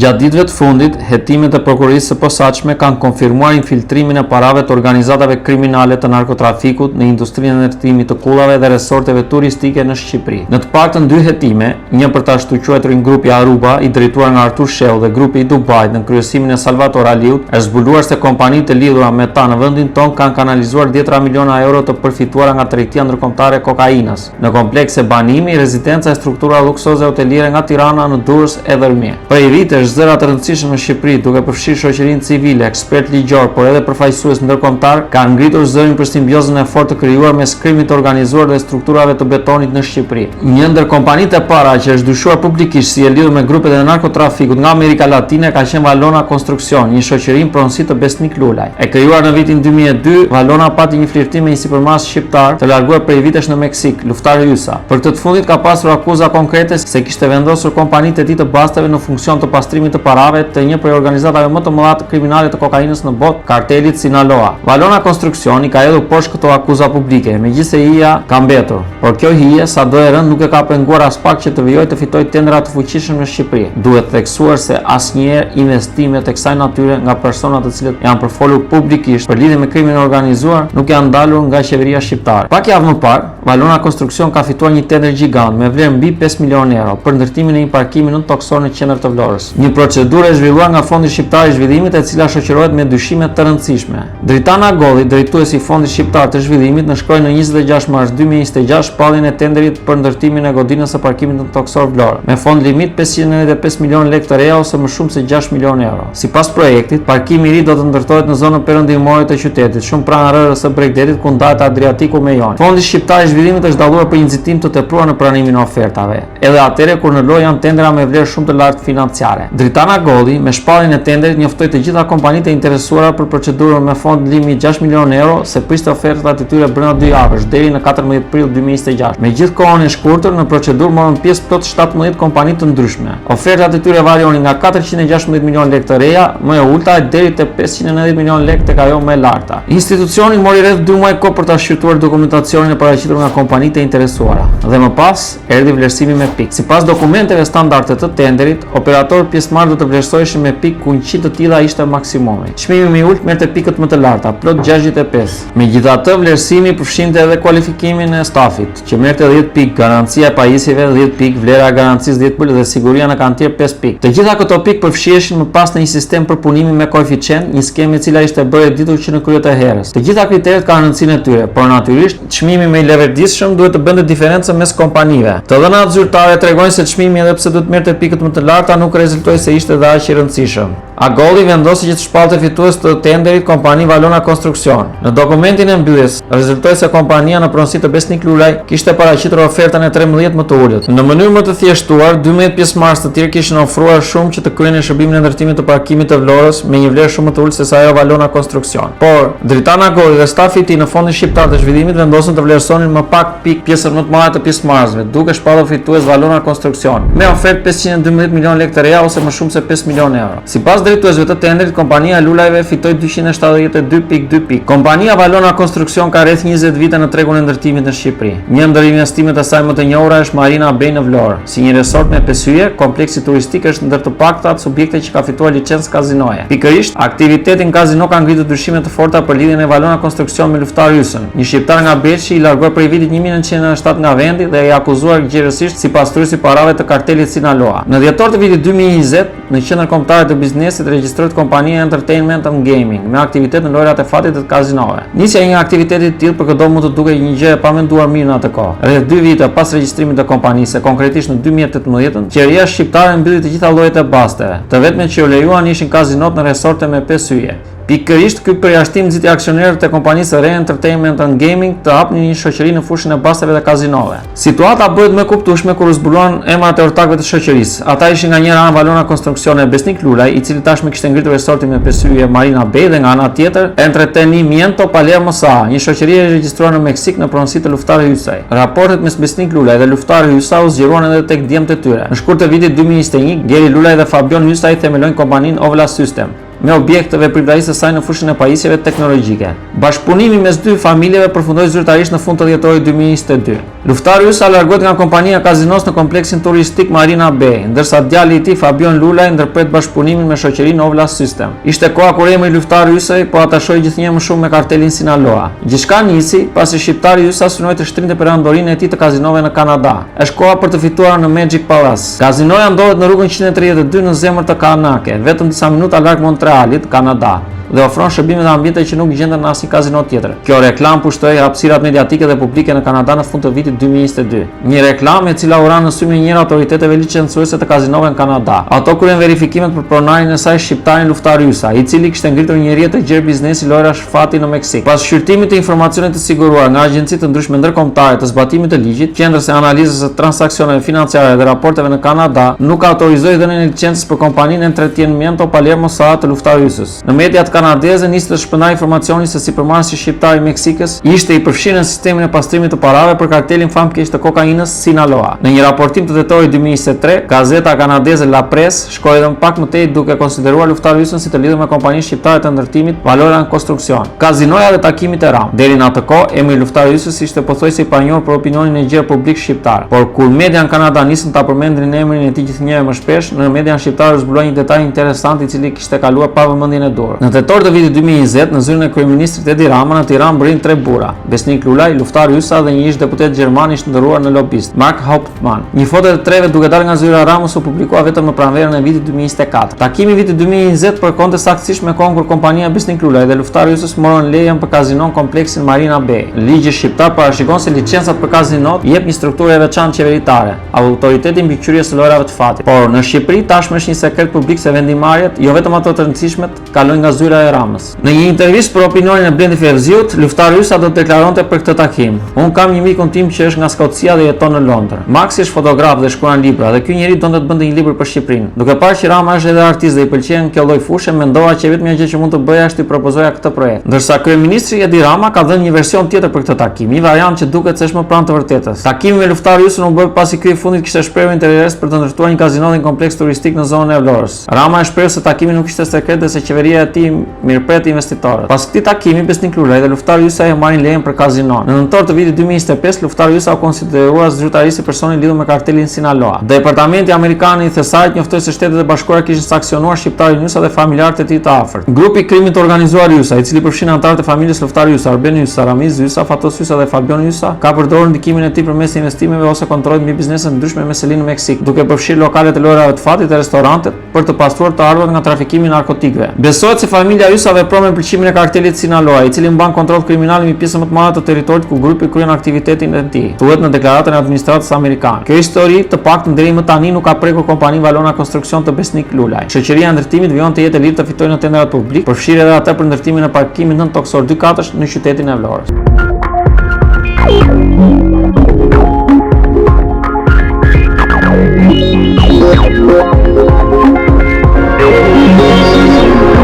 Gjatë ditëve të fundit, hetimet e prokurisë së posaçme kanë konfirmuar infiltrimin e parave të organizatave kriminale të narkotrafikut në industrinë e ndërtimit të kullave dhe resorteve turistike në Shqipëri. Në të paktën 2 hetime, një për ta ashtu quajturin grupi Aruba, i drejtuar nga Artur Shehu, dhe grupi i Dubajit në kryesimin e Salvatore Aliut, është zbuluar se kompanitë e lidhura me ta në vendin tonë kanë kanalizuar 10 miliona euro të përfituara nga tregtia ndërkombëtare e kokainës në komplekse banimi, rezidenca e struktura luksoze hoteliere nga Tirana në Durrës e Dërmie. Prej vitesh zëra të rëndësishme në Shqipëri, duke përfshirë shoqërinë civile, ekspert ligjor, por edhe përfaqësues ndërkombëtar, kanë ngritur zërin për simbiozën e fortë të krijuar mes krimit të organizuar dhe strukturave të betonit në Shqipëri. Një ndër kompanitë e para që është dyshuar publikisht si e lidhur me grupet e narkotrafikut nga Amerika Latine ka qenë Valona Construction, një shoqëri pronësi të Besnik Lulaj. E krijuar në vitin 2002, Valona pati një flirtim me një sipërmas shqiptar të larguar prej vitesh në Meksik, Luftar Hysa. Për këtë të fundit ka pasur akuza konkrete se kishte vendosur kompanitë e tij të basteve në funksion të pastrimit të parave të një prej organizatave më të mëdha të kriminale të kokainës në botë, kartelit Sinaloa. Valona Construction i ka hedhur poshtë këto akuza publike, megjithëse hija ka mbetur. Por kjo hije, sado e rënd, nuk e ka penguar as pak që të vijojë të fitojë tendra të fuqishëm në Shqipëri. Duhet theksuar se asnjëherë investimet e kësaj natyre nga persona të cilët janë përfolur publikisht për lidhje me krimin e organizuar nuk janë ndalur nga qeveria shqiptare. Pak javë më parë, Valona Construction ka fituar një tender gjigant me vlerë mbi 5 milionë euro për ndërtimin e një parkimi nën toksor në qendër të Vlorës. Një procedurë e zhvilluar nga Fondi Shqiptar i Zhvillimit, e cila shoqërohet me dyshime të rëndësishme. Dritana Golli, drejtuesi i Fondit Shqiptar të Zhvillimit, nënshkroi në 26 mars 2026 shpalljen e tenderit për ndërtimin e godinës së parkimit në toksor Vlorë, me fond limit 595 milionë lekë të reja ose më shumë se 6 milionë euro. Sipas projektit, parkimi i ri do të ndërtohet në zonën perëndimore të qytetit, shumë pranë rrërës së Bregdetit ku ndahet Adriatiku me Jon. Fondi Shqiptar i Zhvillimit është dalluar për iniciativë të tepruar në pranimin e ofertave, edhe atëherë kur në lojë janë tendera me vlerë shumë të lartë financiare. Dritana Golli, me shpalljen e tenderit, njoftoi të gjitha kompanitë e interesuara për procedurën me fond limit 6 milionë euro se priste ofertat e tyre brenda 2 javësh deri në 14 prill 2026. Me gjithë kohën e shkurtër në procedurë morën pjesë plot 17 kompani të ndryshme. Ofertat e tyre varionin nga 416 milionë lekë të reja, më e ulta, deri te 590 milionë lekë tek ajo më e larta. Institucioni mori rreth 2 muaj kohë për ta shqyrtuar dokumentacionin e paraqitur nga kompanitë e interesuara dhe më pas erdhi vlerësimi me pikë. Sipas dokumenteve standarde të tenderit, operatorët pjesëmarrës do të vlerësoheshin me pikë ku 100 të tilla ishte maksimumi. Çmimi më i ulët merrte pikët më të larta, plot 65. Megjithatë, vlerësimi përfshinte edhe kualifikimin e stafit, që merrte 10 pikë, garancia e pajisjeve 10 pikë, vlera e garancisë 10 pikë dhe siguria në kantier 5 pikë. Të gjitha këto pikë përfshiheshin më pas në një sistem përpunimi me koeficient, një skemë e cila ishte bërë e ditur që në krye të herës. Të gjitha kriteret kanë rëndësinë e tyre, por natyrisht çmimi më i leverdisshëm duhet të bënte diferencën mes kompanive. Të dhënat zyrtare tregojnë se çmimi, edhe pse duhet merrte pikët më të larta, nuk rezultoi se ishte dhe aq i rëndësishëm. Agolli vendosi që të shpallte fitues të tenderit kompani Valona Construction. Në dokumentin e mbylljes, rezultoi se kompania në pronësi të Besnik Lulaj kishte paraqitur ofertën e 13 më të ulët. Në mënyrë më të thjeshtuar, 12 pjesëmarrës të tjerë kishin ofruar shumë që të kryenin shërbimin e ndërtimit të parkimit të Vlorës me një vlerë shumë më të ulët se sa ajo Valona Construction. Por Dritana Agolli dhe stafi i tij në Fondin Shqiptar të Zhvillimit vendosën të vlerësonin më pak pikë pjesën më të madhe të pjesëmarrësve, duke shpallur fitues Valona Construction me ofertë 512 milionë lekë të reja ose më shumë se 5 milionë euro. Sipas drejtuesve të tenderit, kompania e Lulajve fitoi 272.2 pikë. Kompania Valona Construction ka rreth 20 vite në tregun e ndërtimit në Shqipëri. Një ndër investimet e saj më të njohura është Marina Bay në Vlorë. Si një resort me peshyje, kompleksi turistik është ndër të paktat subjekte që ka fituar licencë kazinoje. Pikërisht, aktivitetin kazino ka ngritur dyshime të forta për lidhjen e Valona Construction me Luftar Hysën, një shqiptar nga Beçi i larguar prej vitit 1997 nga vendi dhe i akuzuar gjerësisht si pastruesi parave të kartelit Sinaloa. Në dhjetor të vitit 2020, në qendër kombëtare të biznesit regjistrohet kompania Entertainment and Gaming me aktivitet në lojrat e fatit të kazinove. Nisja e një aktiviteti të tillë për këto mund të duket një gjë e pamenduar mirë në atë kohë. Rreth 2 vite pas regjistrimit të kompanisë, konkretisht në 2018, qeveria shqiptare mbylli të gjitha llojet e basteve. Të vetmet që u lejuan ishin kazinot në resorte me 5 hyje. Pikërisht ky përjashtim nxiti aksionerët e kompanisë Re Entertainment and Gaming të hapnin një shoqëri në fushën e basteve dhe kazinove. Situata bëhet më e kuptueshme kur u zbuluan emrat e ortakëve të shoqërisë. Ata ishin nga njëra anë Valona Construction e Besnik Lulaj, i cili tashmë kishte ngritur resortin me 5 hyje Marina Bay, dhe nga ana tjetër Entretenimiento Palermo SA, një shoqëri e regjistruar në Meksik në pronësi të Luftar Hysaj. Raportet mes Besnik Lulaj dhe Luftar Hysa u zgjeruan edhe tek djemtë e tyre. Në shkurt të vitit 2021, Geri Lulaj dhe Fabion Hysaj themelojnë kompaninë Ovla System. me objekte veprimtarisë së saj në fushën e pajisjeve teknologjike. Bashkëpunimi mes dy familjeve përfundoi zyrtarisht në fund të dhjetorit 2022. Luftari Ysa largohet nga kompania kazinos në kompleksin turistik Marina Bay, ndërsa djali i tij Fabion Lulaj ndërpret bashkëpunimin me shoqërinë Ovla System. Ishte koha kur emri Luftari Ysaj po atashoi gjithnjë më shumë me kartelin Sinaloa. Gjithçka nisi pasi shqiptari Ysa synoi të shtrinte perandorinë e tij të kazinove në Kanada. Është koha për të fituar në Magic Palace. Kazinoja ndodhet në rrugën 132 në zemër të Kanake, vetëm disa minuta larg Montrealit, Kanada, dhe ofron shërbime dhe ambiente që nuk gjenden në asnjë kazino tjetër. Kjo reklam pushtoi hapësirat mediatike dhe publike në Kanada në fund të vitit 2022. Një reklamë e cila u ra në sy me njëra autoriteteve licencuese të kazinove në Kanada. Ato kryen verifikimet për pronarin e saj shqiptarin Luftari Ysa, i cili kishte ngritur një rrjet të gjerë biznesi lojra shfati në Meksik. Pas shqyrtimit të informacioneve të siguruar nga agjenci të ndryshme ndërkombëtare të zbatimit të ligjit, qendrës së analizës së transaksioneve financiare dhe raporteve në Kanada nuk autorizoi dhënien e licencës për kompaninë Entretenimiento Palermo SA të Luftari Ysës. Në mediat kanadeze nisi të shpërndajë informacioni se sipërmarrësi shqiptar i Meksikës ishte i përfshirë në sistemin e pastrimit të parave për kartelin famkeq të kokainës Sinaloa. Në një raportim të dhjetorit 2023, gazeta kanadeze La Presse shkoi edhe pak më tej duke konsideruar Luftari Ysën si të lidhur me kompaninë shqiptare të ndërtimit Valora Construction, kazinoja dhe takimit e RAM. Deri në atë kohë, emri Luftari Ysës ishte pothuajse i panjohur për opinionin e gjerë publik shqiptar. Por kur media në Kanada nisën ta përmendnin emrin e tij gjithnjëherë më shpesh, në media shqiptare zbuloi një detaj interesant i cili kishte kaluar pa vëmendjen e dur. Në tetor të vitit 2020, në zyrën e kryeministrit Edi Rama, në Tiranë mbërrin 3 burra: Besnik Lulaj, Luftari Ysa dhe një ish deputet gjerman i ndëruar në lobist, Mark Hauptmann. Një foto e të treve duke dalë nga zyra e Ramës u publikua vetëm në pranverën e vitit 2024. Takimi i vitit 2020 përkonte saktësisht me kohën kur kompania Besnik Lulaj dhe Luftari Ysës morën lejen për kazinon kompleksin Marina Bay. Ligji shqiptar parashikon se licencat për kazinot jep një strukturë e veçantë qeveritare, autoriteti mbikëqyrjes së lojrave të fatit. Por në Shqipëri tashmë është një sekret publik se vendimarrjet, jo vetëm ato të rëndësishmet, kalojnë nga zyra e Ramës. Në një intervistë për opinionin e Blendi Fevziut, Luftari Ysa do të deklaronte për këtë takim: "Unë kam një mikun tim që është nga Skocia dhe jeton në Londër. Maxi është fotograf dhe shkruan libra dhe ky njeri donte të bënte një libër për Shqipërinë. Duke parë që Rama është edhe artist dhe i pëlqen kjo lloj fushë, mendova që vetmja gjë që mund të bëja është t'i propozoja këtë projekt." Ndërsa kryeministri Edi Rama ka dhënë një version tjetër për këtë takim, një variant që duket se është më pranë të vërtetës. Takimi me Luftari Ysën u bë pasi ky i fundit kishte shprehur interes për të ndërtuar një kazino dhe një kompleks turistik në zonën e Vlorës. Rama e shpreh se takimi nuk ishte sekret dhe se qeveria e tij mirëpret investitorët. Pas këtij takimi, Besnik Lulaj dhe Luftari Ysa e marrin lejen për kazinon. Në nëntor të vitit 2025, Luftari Ysa u konsideruar zyrtarisht si personi lidhur me kartelin Sinaloa. Departamenti amerikan i Thesajt njoftoi se Shtetet e Bashkuara kishin sanksionuar shqiptarin Ysa dhe familjarët e tij të afërt. Grupi i krimit të organizuar Ysa, i cili përfshin anëtarët e familjes Luftari Ysa, Arben Ysa, Ramiz Ysa, Fatos Ysa dhe Fabion Ysa, ka përdorur ndikimin e tij përmes investimeve ose kontrollit mbi biznese ndryshme me selinë në Meksik, duke përfshirë lokalet e lojrave të fatit dhe restorantet për të pastruar të ardhurat nga trafikimi i narkotikëve. Besohet se familja Ysa vepron me pëlqimin e kartelit Sinaloa, i cili mban kontroll kriminal mbi pjesën më të madhe të territorit ku grupi kryen aktivitetin e tij, thuhet në deklaratën e administratës amerikane. Kjo histori të paktën deri më tani nuk ka prekur kompaninë Valona Construction të Besnik Lulaj. Shoqëria e ndërtimit vijon të jetë e lirë të fitojë në tenderat publik, përfshirë edhe atë për ndërtimin e parkimit nën toksor 2-4 në qytetin e Vlorës.